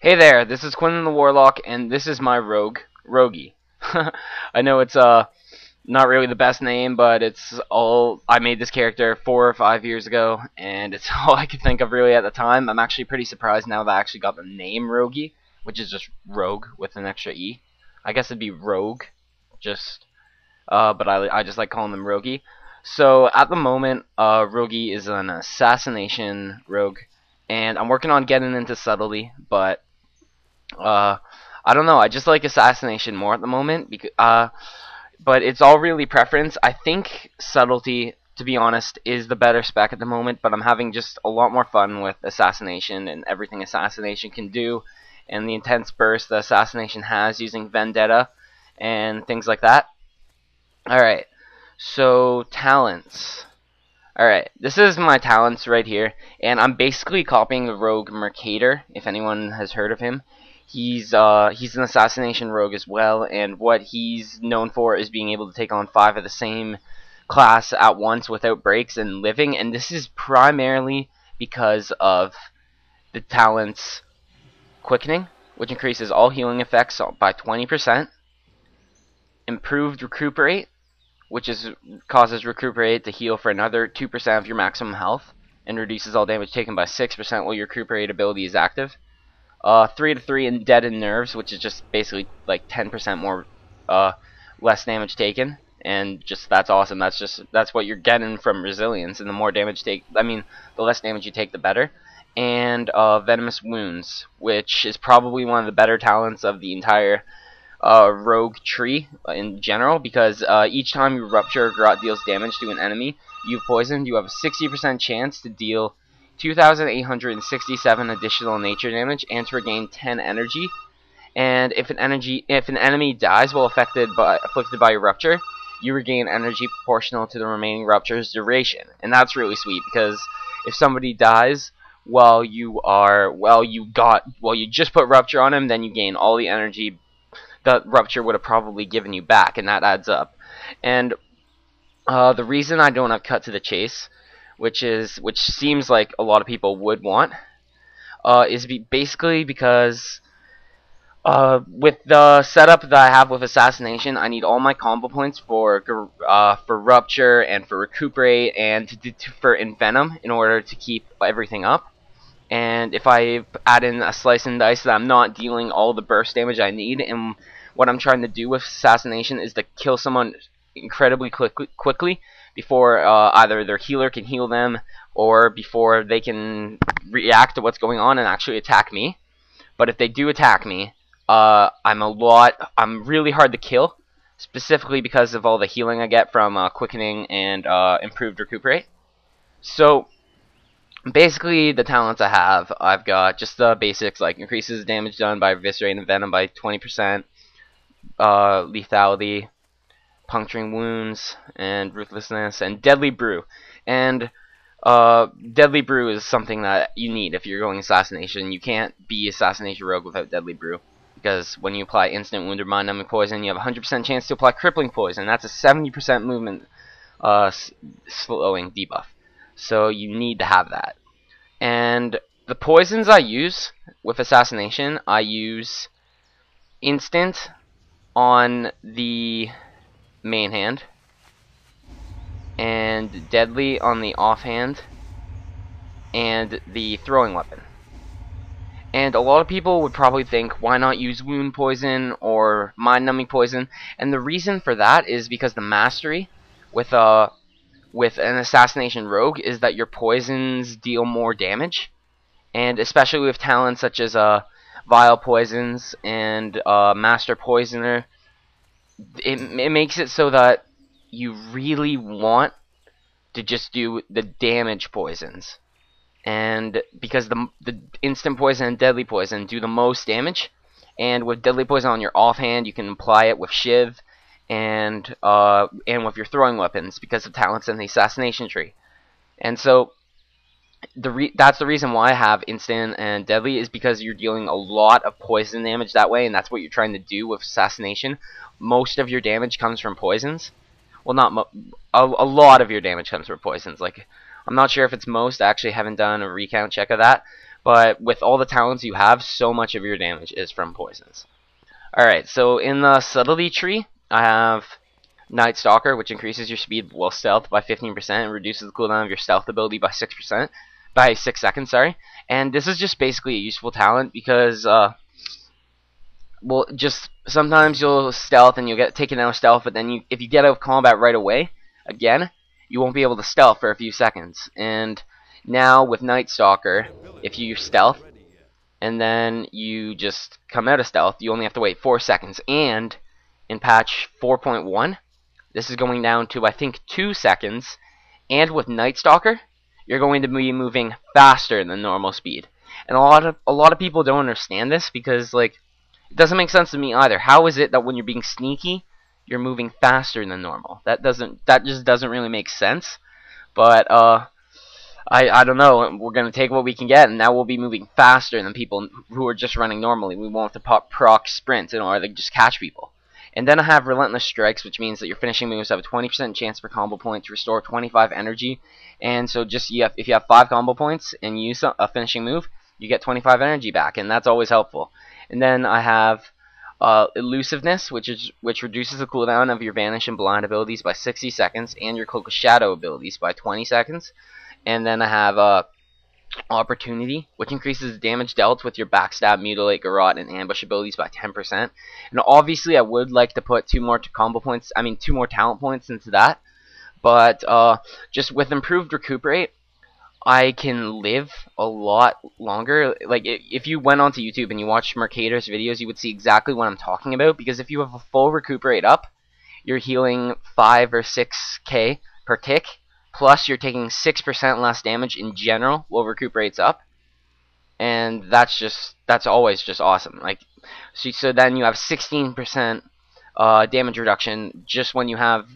Hey there, this is Quinn the Warlock, and this is my rogue, Roguee. I know it's not really the best name, but it's all I made this character 4 or 5 years ago, and it's all I could think of really at the time. I'm actually pretty surprised now that I actually got the name Roguee, which is just rogue with an extra E. I guess it'd be rogue, just but I just like calling them Roguee. So at the moment, Roguee is an assassination rogue, and I'm working on getting into subtlety, but I don't know. I just like assassination more at the moment, but it's all really preference. I think subtlety, to be honest, is the better spec at the moment. But I'm having just a lot more fun with assassination and everything assassination can do, and the intense burst that assassination has using vendetta and things like that. All right. So talents. All right. This is my talents right here, and I'm basically copying the rogue Mercator. If anyone has heard of him. He's an assassination rogue as well, and what he's known for is being able to take on 5 of the same class at once without breaks and living, and this is primarily because of the talent's quickening, which increases all healing effects by 20%, improved recuperate, which causes recuperate to heal for another 2% of your maximum health, and reduces all damage taken by 6% while your recuperate ability is active. 3/3 in deadened nerves, which is just basically like 10% more less damage taken, and just that's awesome. That's what you're getting from resilience, and the more damage the less damage you take, the better. And venomous wounds, which is probably one of the better talents of the entire rogue tree in general, because each time you rupture or grot deals damage to an enemy you've poisoned, you have a 60% chance to deal 2,867 additional nature damage and to regain 10 energy. And if an enemy dies while afflicted by a rupture, you regain energy proportional to the remaining rupture's duration. And that's really sweet, because if somebody dies while you just put rupture on him, then you gain all the energy that rupture would have probably given you back, and that adds up. And the reason I don't have cut to the chase, which seems like a lot of people would want, is basically because with the setup that I have with assassination, I need all my combo points for rupture and for recuperate and for envenom in order to keep everything up. And if I add in a slice and dice, that I'm not dealing all the burst damage I need, and what I'm trying to do with assassination is to kill someone incredibly quickly before either their healer can heal them, or before they can react to what's going on and actually attack me. But if they do attack me, I'm really hard to kill, specifically because of all the healing I get from quickening and improved recuperate. So basically, the talents I have, I've got just the basics, like increases damage done by eviscerate and venom by 20%, lethality, puncturing wounds, and ruthlessness, and deadly brew. And deadly brew is something that you need if you're going assassination. You can't be assassination rogue without deadly brew, because when you apply instant wound or mind numbing poison, you have a 100% chance to apply crippling poison. That's a 70% movement slowing debuff. So you need to have that. And the poisons I use with assassination, I use instant on the main hand, and deadly on the offhand, and the throwing weapon. And a lot of people would probably think, why not use wound poison or mind numbing poison? And the reason for that is because the mastery with an assassination rogue is that your poisons deal more damage, and especially with talents such as vile poisons and master poisoner, it makes it so that you really want to just do the damage poisons, and because the instant poison and deadly poison do the most damage, and with deadly poison on your offhand you can apply it with shiv and with your throwing weapons because of talents in the assassination tree. And so that's the reason why I have instant and deadly, is because you're dealing a lot of poison damage that way, and that's what you're trying to do with assassination. Most of your damage comes from poisons. Well, not a lot of your damage comes from poisons. Like, I'm not sure if it's most. I actually haven't done a recount check of that, But with all the talents you have, so much of your damage is from poisons. Alright, so in the subtlety tree, I have Night Stalker, which increases your speed while stealth by 15% and reduces the cooldown of your stealth ability by 6%, by 6 seconds, sorry. And this is just basically a useful talent because, well, just sometimes you'll stealth and you'll get taken out of stealth, but then if you get out of combat right away, again, you won't be able to stealth for a few seconds. And now with Night Stalker, if you stealth and then you just come out of stealth, you only have to wait 4 seconds. And in patch 4.1, this is going down to, I think, 2 seconds. And with Night Stalker, you're going to be moving faster than normal speed. And a lot of people don't understand this because, like, it doesn't make sense to me either. How is it that when you're being sneaky, you're moving faster than normal? That just doesn't really make sense. But I don't know. We're gonna take what we can get, and now we'll be moving faster than people who are just running normally. We won't have to proc sprint in order to just catch people. And then I have Relentless Strikes, which means that your finishing moves have a 20% chance per combo point to restore 25 energy. And so just if you have 5 combo points and you use a finishing move, you get 25 energy back, and that's always helpful. And then I have Elusiveness, which reduces the cooldown of your Vanish and Blind abilities by 60 seconds, and your Cloak of Shadow abilities by 20 seconds. And then I have Opportunity, which increases the damage dealt with your Backstab, Mutilate, Garrote, and Ambush abilities by 10%. And obviously, I would like to put 2 more talent points into that. But just with improved Recuperate, I can live a lot longer. Like, if you went onto YouTube and you watched Mercator's videos, you would see exactly what I'm talking about. Because if you have a full Recuperate up, you're healing 5 or 6k per tick. Plus, you're taking 6% less damage in general while Recuperate's up. And that's always just awesome. Like, so then you have 16% damage reduction just when you have